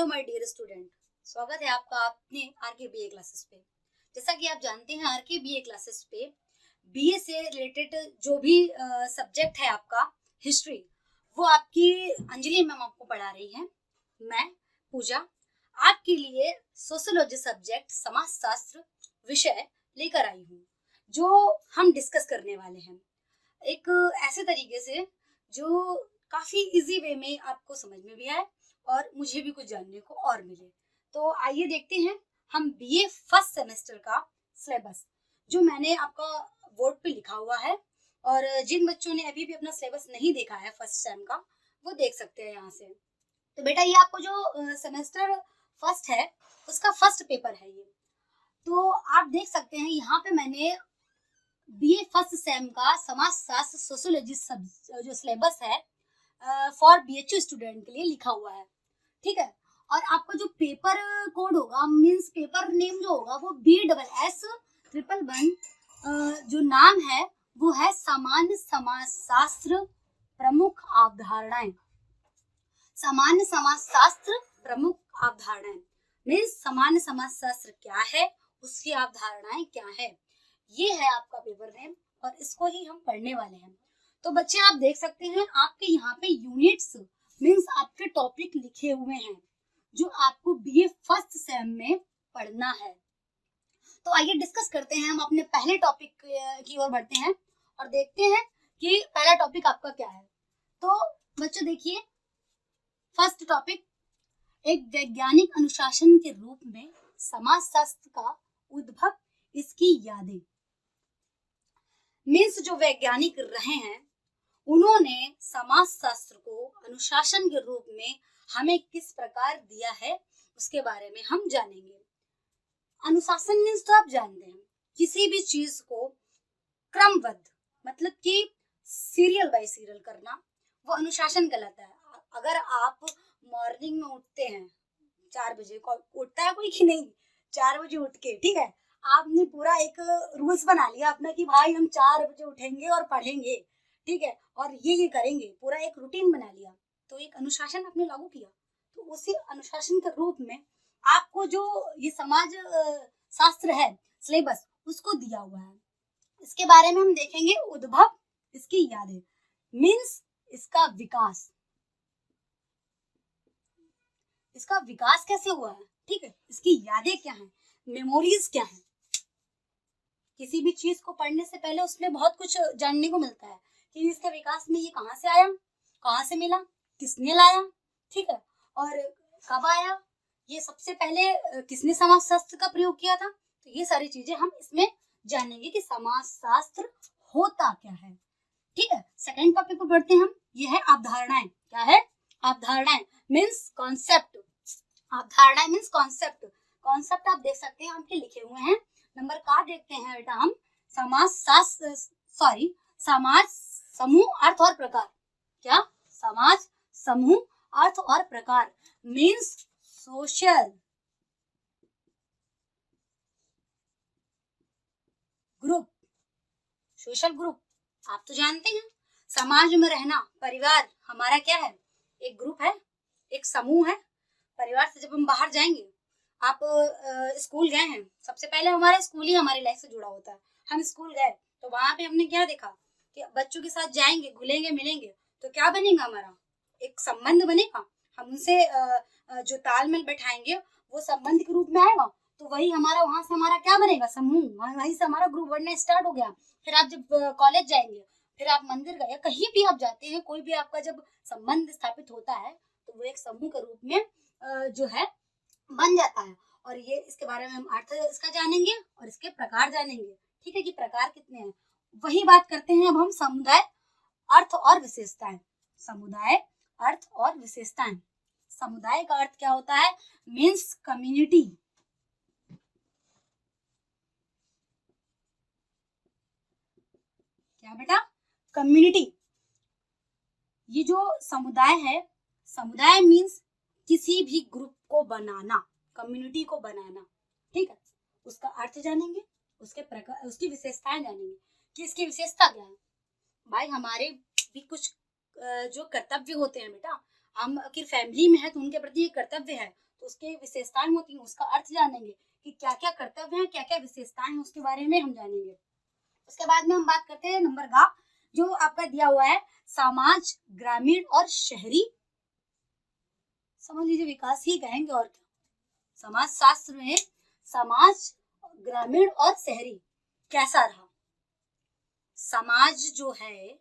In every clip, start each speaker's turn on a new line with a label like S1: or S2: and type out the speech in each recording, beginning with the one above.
S1: Hello my dear student, स्वागत है आपका अपने आरके बीए क्लासेस पे। जैसा कि आप जानते हैं आरके बीए क्लासेस पे बीए से रिलेटेड जो भी सब्जेक्ट है आपका हिस्ट्री, वो आपकी अंजलि मैम आपको पढ़ा रही है। मैं पूजा आपके लिए सोशियोलॉजी सब्जेक्ट समाजशास्त्र विषय लेकर आई हूँ, जो हम डिस्कस करने वाले हैं एक ऐसे तरीके से जो काफी इजी वे में आपको समझ में भी आए और मुझे भी कुछ जानने को और मिले। तो आइए देखते हैं हम बीए फर्स्ट सेमेस्टर का सिलेबस, जो मैंने आपका बोर्ड पे लिखा हुआ है, और जिन बच्चों ने अभी भी अपना सिलेबस नहीं देखा है फर्स्ट सेम का, वो देख सकते हैं यहाँ से। तो बेटा ये आपको जो सेमेस्टर फर्स्ट है उसका फर्स्ट पेपर है ये। तो आप देख सकते हैं यहाँ पे मैंने बीए फर्स्ट सेम का समाजशास्त्र सोशियोलॉजी जो सिलेबस है फॉर बीएचयू स्टूडेंट के लिए लिखा हुआ है, ठीक है। और आपका जो पेपर कोड होगा, मींस पेपर नेम जो होगा, वो BSS111 जो नाम है वो है सामान्य समाजशास्त्र प्रमुख अवधारणाएं। सामान्य समाजशास्त्र प्रमुख अवधारणाएं मींस सामान्य समाजशास्त्र क्या है, उसकी अवधारणाएं क्या है, ये है आपका पेपर नेम और इसको ही हम पढ़ने वाले हैं। तो बच्चे आप देख सकते हैं आपके यहाँ पे यूनिट्स मींस आपके टॉपिक लिखे हुए हैं जो आपको बीए फर्स्ट सेम में पढ़ना है। तो आइए डिस्कस करते हैं, हम अपने पहले टॉपिक की ओर बढ़ते हैं और देखते हैं कि पहला टॉपिक आपका क्या है। तो बच्चों देखिए, फर्स्ट टॉपिक, एक वैज्ञानिक अनुशासन के रूप में समाजशास्त्र का उद्भव, इसकी यादें। मीन्स जो वैज्ञानिक रहे हैं उन्होंने समाजशास्त्र को अनुशासन के रूप में हमें किस प्रकार दिया है उसके बारे में हम जानेंगे। अनुशासन मीन्स तो आप जानते हैं किसी भी चीज को क्रमबद्ध, मतलब कि सीरियल बाय सीरियल करना, वो अनुशासन कहलाता है। अगर आप मॉर्निंग में उठते हैं 4 बजे, उठता है कोई कि नहीं, 4 बजे उठ के, ठीक है, आपने पूरा एक रूल्स बना लिया अपना कि भाई हम 4 बजे उठेंगे और पढ़ेंगे, ठीक है, और ये करेंगे, पूरा एक रूटीन बना लिया, तो एक अनुशासन आपने लागू किया। तो उसी अनुशासन के रूप में आपको जो ये समाज शास्त्र है सिलेबस, उसको दिया हुआ है। इसके बारे में हम देखेंगे उद्भव, इसकी यादें मीन्स इसका विकास, इसका विकास कैसे हुआ है, ठीक है, इसकी यादें क्या है, मेमोरीज क्या है। किसी भी चीज को पढ़ने से पहले उसमें बहुत कुछ जानने को मिलता है कि इसके विकास में ये कहाँ से आया, कहाँ से मिला, किसने लाया, ठीक है, और कब आया, ये सबसे पहले किसने समाजशास्त्र का प्रयोग किया था। तो ये सारी चीजें हम इसमें जानेंगे कि समाजशास्त्र होता क्या है, ठीक है। सेकंड टॉपिक पर बढ़ते हैं हम, ये है अवधारणाएं। क्या है? अवधारणाएं मीन्स कॉन्सेप्ट। अवधारणाएं मीन्स कॉन्सेप्ट। कॉन्सेप्ट आप देख सकते हैं आपके लिखे हुए हैं। नंबर का देखते हैं बेटा हम, समाज समूह अर्थ और प्रकार। क्या? समाज समूह अर्थ और प्रकार means social group. Social group आप तो जानते हैं, समाज में रहना, परिवार हमारा क्या है, एक ग्रुप है, एक समूह है। परिवार से जब हम बाहर जाएंगे, आप स्कूल गए हैं, सबसे पहले हमारा स्कूल ही हमारी लाइफ से जुड़ा होता है। हम स्कूल गए तो वहां पे हमने क्या देखा कि बच्चों के साथ जाएंगे, घुलेंगे, मिलेंगे, तो क्या बनेगा, हमारा एक संबंध बनेगा। हम उनसे जो तालमेल बैठाएंगे वो संबंध के रूप में आएगा, तो वही हमारा, वहां से हमारा क्या बनेगा, समूह, वहीं से हमारा ग्रुप बनना स्टार्ट हो गया। फिर आप जब कॉलेज जाएंगे, फिर आप मंदिर गए, कहीं भी आप जाते हैं, कोई भी आपका जब संबंध स्थापित होता है तो वो एक समूह के रूप में जो है बन जाता है। और ये इसके बारे में हम अर्थ इसका जानेंगे और इसके प्रकार जानेंगे, ठीक है, कि प्रकार कितने हैं। वही बात करते हैं अब हम समुदाय, अर्थ और विशेषताएं। समुदाय, अर्थ और विशेषताएं। समुदाय का अर्थ क्या होता है, मीन्स कम्युनिटी। क्या बेटा? कम्युनिटी। ये जो समुदाय है, समुदाय मीन्स किसी भी ग्रुप को बनाना, कम्युनिटी को बनाना, ठीक है। उसका अर्थ जानेंगे, उसके प्रकार, उसकी विशेषताएं जानेंगे कि इसकी विशेषता क्या है। भाई हमारे भी कुछ जो कर्तव्य होते हैं बेटा, हम अगर फैमिली में है तो उनके प्रति कर्तव्य है, तो उसके विशेषताएं होती हैं, उसका अर्थ जानेंगे कि क्या क्या कर्तव्य हैं, क्या क्या विशेषताएं हैं, उसके बारे में हम जानेंगे। उसके बाद में हम बात करते हैं नंबर का, जो आपका दिया हुआ है समाज, ग्रामीण और शहरी। समझ लीजिए विकास ही कहेंगे और क्या। समाज शास्त्र में समाज, ग्रामीण और शहरी कैसा रहा। समाज जो है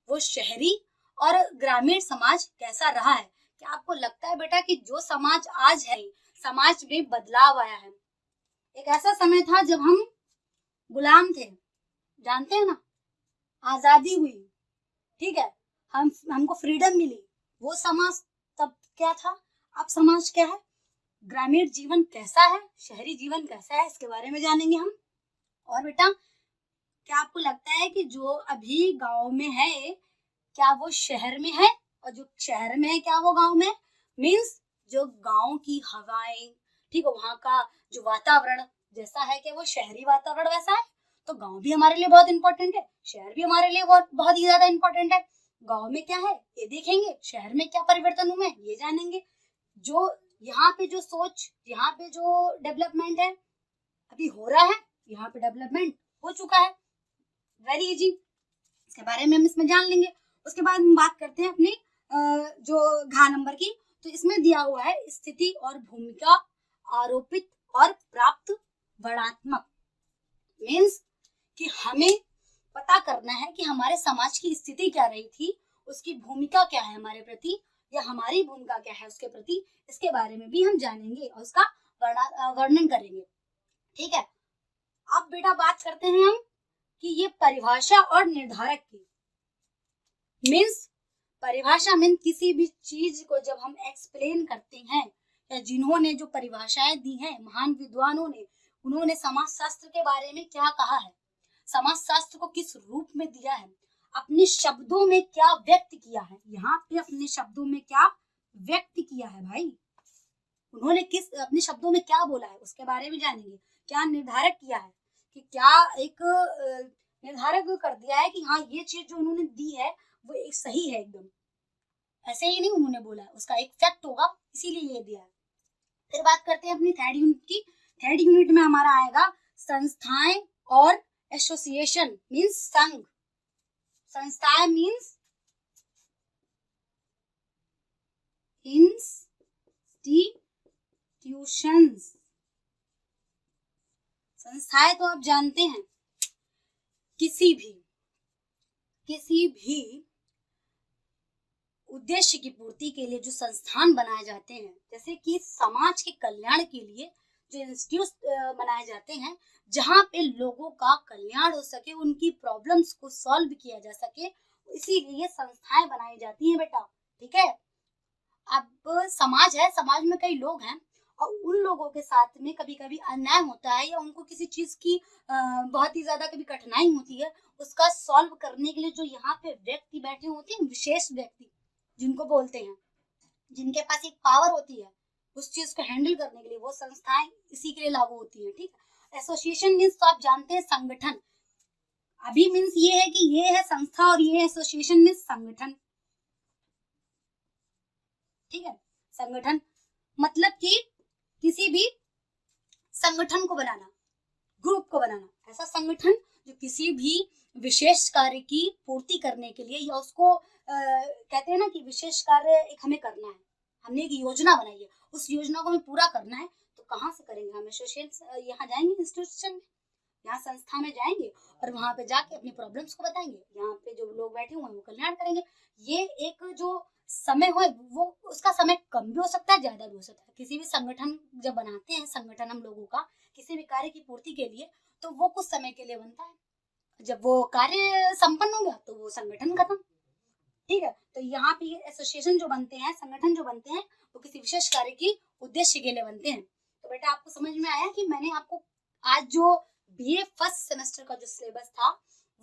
S1: वो शहरी और ग्रामीण समाज कैसा रहा है। क्या आपको लगता है बेटा कि जो समाज आज है, समाज में बदलाव आया है। एक ऐसा समय था जब हम गुलाम थे, जानते हैं ना, आजादी हुई, ठीक है, हमको फ्रीडम मिली, वो समाज तब क्या था, अब समाज क्या है, ग्रामीण जीवन कैसा है, शहरी जीवन कैसा है, इसके बारे में जानेंगे हम। और बेटा क्या आपको लगता है कि जो अभी गांव में है क्या वो शहर में है, और जो शहर में है क्या वो गांव में है। मीन्स जो गांव की हवाएं, ठीक है, वहां का जो वातावरण जैसा है क्या वो शहरी वातावरण वैसा है। तो गांव भी हमारे लिए बहुत इंपॉर्टेंट है, शहर भी हमारे लिए बहुत ही ज्यादा इंपॉर्टेंट है। गांव में क्या है ये देखेंगे, शहर में क्या परिवर्तन हुए हैं ये जानेंगे। जो यहाँ पे जो सोच, यहाँ पे जो डेवलपमेंट है अभी हो रहा है, यहाँ पे डेवलपमेंट हो चुका है, वेरी इजी, इसके बारे में हम इसमें जान लेंगे। उसके बाद हम बात करते हैं अपनी जो घ नंबर की। तो इसमें दिया हुआ है स्थिति और भूमिका, आरोपित और प्राप्त वर्णात्मक। मीन्स कि हमें पता करना है कि हमारे समाज की स्थिति क्या रही थी, उसकी भूमिका क्या है हमारे प्रति, या हमारी भूमिका क्या है उसके प्रति, इसके बारे में भी हम जानेंगे और उसका वर्णन करेंगे। ठीक है, अब बेटा बात करते हैं हम कि ये परिभाषा और निर्धारक की। मीन्स परिभाषा मीन किसी भी चीज को जब हम एक्सप्लेन करते हैं, या जिन्होंने जो परिभाषाएं दी हैं महान विद्वानों ने, उन्होंने समाज शास्त्र के बारे में क्या कहा है, समाज शास्त्र को किस रूप में दिया है, अपने शब्दों में क्या व्यक्त किया है। यहाँ पे अपने शब्दों में क्या व्यक्त किया है भाई, उन्होंने किस अपने शब्दों में क्या बोला है उसके बारे में जानेंगे। क्या निर्धारक किया है, कि क्या एक निर्धारक कर दिया है कि हाँ ये चीज जो उन्होंने दी है वो एक सही है, एकदम ऐसे ही नहीं उन्होंने बोला है, उसका एक फैक्ट होगा इसीलिए ये दिया है। फिर बात करते हैं अपनी थर्ड यूनिट की। थर्ड यूनिट में हमारा आएगा संस्थाएं और एसोसिएशन, मीन्स संघ। संस्थाएं मीन्स इंस्टीट्यूशंस। संस्थाएं तो आप जानते हैं किसी भी उद्देश्य की पूर्ति के लिए जो संस्थान बनाए जाते हैं, जैसे कि समाज के कल्याण के लिए जो इंस्टीट्यूट बनाए जाते हैं, जहाँ पे लोगों का कल्याण हो सके, उनकी प्रॉब्लम्स को सॉल्व किया जा सके, इसीलिए संस्थाएं बनाई जाती हैं बेटा। ठीक है, अब समाज है, समाज में कई लोग हैं और उन लोगों के साथ में कभी कभी अन्याय होता है, या उनको किसी चीज की बहुत ही ज्यादा कभी कठिनाई होती है, उसका सॉल्व करने के लिए जो यहाँ पे व्यक्ति बैठे होते हैं, विशेष व्यक्ति जिनको बोलते हैं, जिनके पास एक पावर होती है उस चीज को हैंडल करने के लिए, वो संस्थाएं इसी के लिए लागू होती है। ठीक है, एसोसिएशन मीन्स तो आप जानते हैं संगठन। अभी मीन्स ये है कि ये है संस्था और ये एसोसिएशन मीन्स संगठन। ठीक है, संगठन मतलब कि किसी भी संगठन को बनाना, ग्रुप को बनाना, ऐसा संगठन जो किसी भी विशेष कार्य की पूर्ति करने के लिए, या उसको कहते हैं ना कि विशेष कार्य एक हमें करना है, हमने एक योजना बनाई है, उस योजना को हमें पूरा करना है, तो कहाँ से करेंगे हम, एसोसिएशन यहाँ जाएंगे, इंस्टीट्यूशन में, यहाँ संस्था में जाएंगे और वहां पे जाके अपनी प्रॉब्लम्स को बताएंगे, यहाँ पे जो लोग बैठे हुए हैं वो कल्याण करेंगे। ये एक जो समय हो वो उसका समय कम भी हो सकता है, ज्यादा भी हो सकता है। किसी भी संगठन जब बनाते हैं, संगठन हम लोगों का किसी भी कार्य की पूर्ति के लिए, तो वो कुछ समय के लिए बनता है, जब वो कार्य संपन्न हो गया तो वो संगठन खत्म। ठीक है, तो यहाँ पे एसोसिएशन जो बनते हैं, संगठन जो बनते हैं, वो किसी विशेष कार्य की उद्देश्य के लिए बनते हैं। तो बेटा आपको समझ में आया कि मैंने आपको आज जो बीए फर्स्ट सेमेस्टर का जो सिलेबस था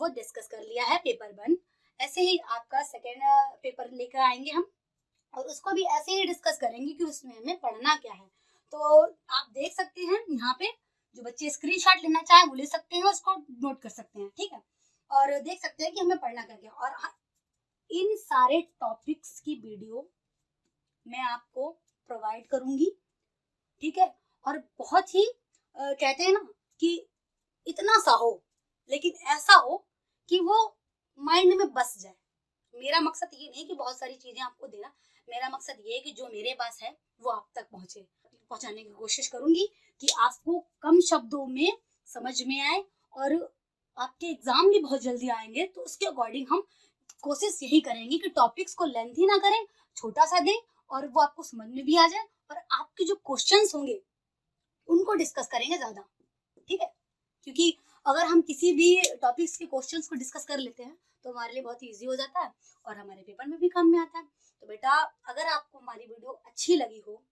S1: वो डिस्कस कर लिया है, पेपर 1। ऐसे ही आपका सेकेंड पेपर लेकर आएंगे हम, और उसको भी ऐसे ही डिस्कस करेंगे कि उसमें हमें पढ़ना क्या है। तो आप देख सकते हैं यहाँ पे, जो बच्चे स्क्रीनशॉट लेना चाहें वो ले सकते हैं, उसको नोट कर सकते हैं। ठीक है, और देख सकते हैं कि हमें पढ़ना क्या क्या। और इन सारे टॉपिक्स की वीडियो मैं आपको प्रोवाइड करूंगी, ठीक है। और बहुत ही कहते हैं ना कि इतना सा हो, लेकिन ऐसा हो कि वो माइंड में बस जाए। मेरा मकसद ये नहीं कि बहुत सारी चीजें आपको देना, मेरा मकसद ये है कि जो मेरे पास है वो आप तक पहुंचाने की कोशिश करूंगी कि आपको कम शब्दों में समझ में आए। और आपके एग्जाम भी बहुत जल्दी आएंगे, तो उसके अकॉर्डिंग हम कोशिश यही करेंगे कि टॉपिक्स को लेंथी ना करें, छोटा सा दें और वो आपको समझ में भी आ जाए। और आपके जो क्वेश्चंस होंगे उनको डिस्कस करेंगे ज्यादा, ठीक है। क्योंकि अगर हम किसी भी टॉपिक्स के क्वेश्चंस को डिस्कस कर लेते हैं तो हमारे लिए बहुत इजी हो जाता है और हमारे पेपर में भी काम में आता है। तो बेटा, अगर आपको हमारी वीडियो अच्छी लगी हो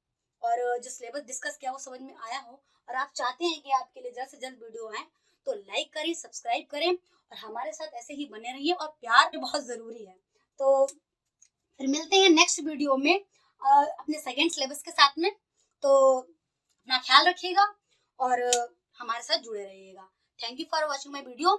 S1: और जो सिलेबस डिस्कस किया वो समझ में आया हो और आप चाहते हैं कि आपके लिए जल्द से जल्द वीडियो आए, तो लाइक करें, सब्सक्राइब करें और हमारे साथ ऐसे ही बने रहिए। और प्यार बहुत जरूरी है। तो फिर मिलते हैं नेक्स्ट वीडियो में अपने सेकेंड सिलेबस के साथ में। तो अपना ख्याल रखिएगा और हमारे साथ जुड़े रहिएगा। Thank you for watching my video.